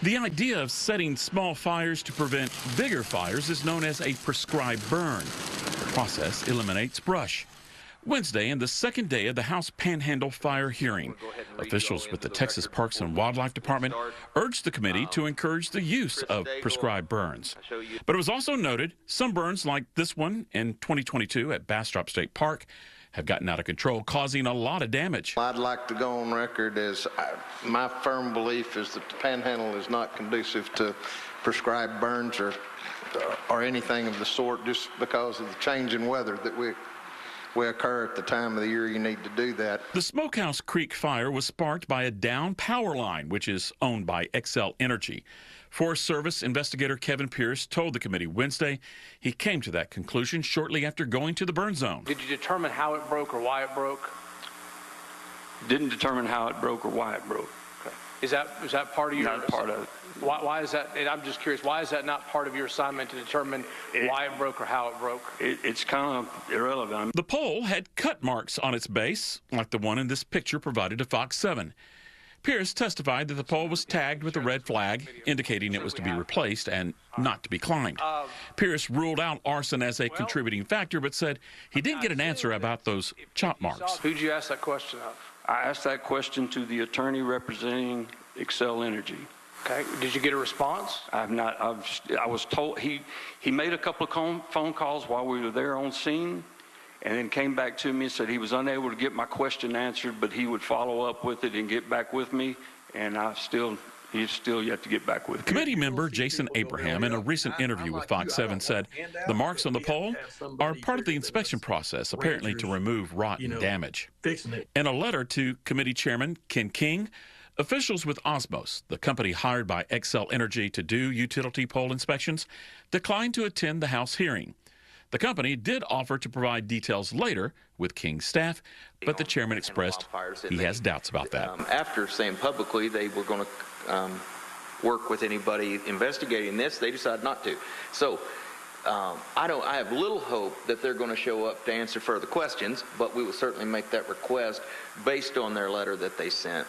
The idea of setting small fires to prevent bigger fires is known as a prescribed burn. The process eliminates brush. Wednesday, and the second day of the House Panhandle fire hearing, officials with the Texas Parks and Wildlife Department urged the committee to encourage the use of prescribed burns. But it was also noted some burns like this one in 2022 at Bastrop State Park have gotten out of control, causing a lot of damage. I'd like to go on record as my firm belief is that the Panhandle is not conducive to prescribed burns or anything of the sort, just because of the change in weather that we occur at the time of the year you need to do that. The Smokehouse Creek fire was sparked by a downed power line, which is owned by Xcel Energy. Forest Service investigator Kevin Pierce told the committee Wednesday he came to that conclusion shortly after going to the burn zone. Did you determine how it broke or why it broke? Didn't determine how it broke or why it broke. Okay. Is that part of your? Not part of it. Why is that? And I'm just curious. Why is that not part of your assignment to determine why it broke or how it broke? It's kind of irrelevant. The pole had cut marks on its base, like the one in this picture provided to Fox 7. Pierce testified that the pole was tagged with a red flag, indicating it was to be replaced and not to be climbed. Pierce ruled out arson as a contributing factor, but said he didn't get an answer about those chop marks. Who'd you ask that question of? I asked that question to the attorney representing Xcel Energy. Okay. Did you get a response? I have not. I was told he made a couple of phone calls while we were there on scene, and then came back to me and said he was unable to get my question answered, but he would follow up with it and get back with me. And he's still yet to get back with me. Committee member Jason Abraham, in a recent interview with Fox 7, said the marks on the pole are part of the inspection process, apparently to remove rot and damage. In a letter to committee chairman Ken King, officials with Osmos, the company hired by Xcel Energy to do utility pole inspections, declined to attend the House hearing. The company did offer to provide details later with King's staff, but the chairman expressed he has doubts about that. After saying publicly they were going to work with anybody investigating this, they decided not to. So I have little hope that they're going to show up to answer further questions, but we will certainly make that request based on their letter that they sent.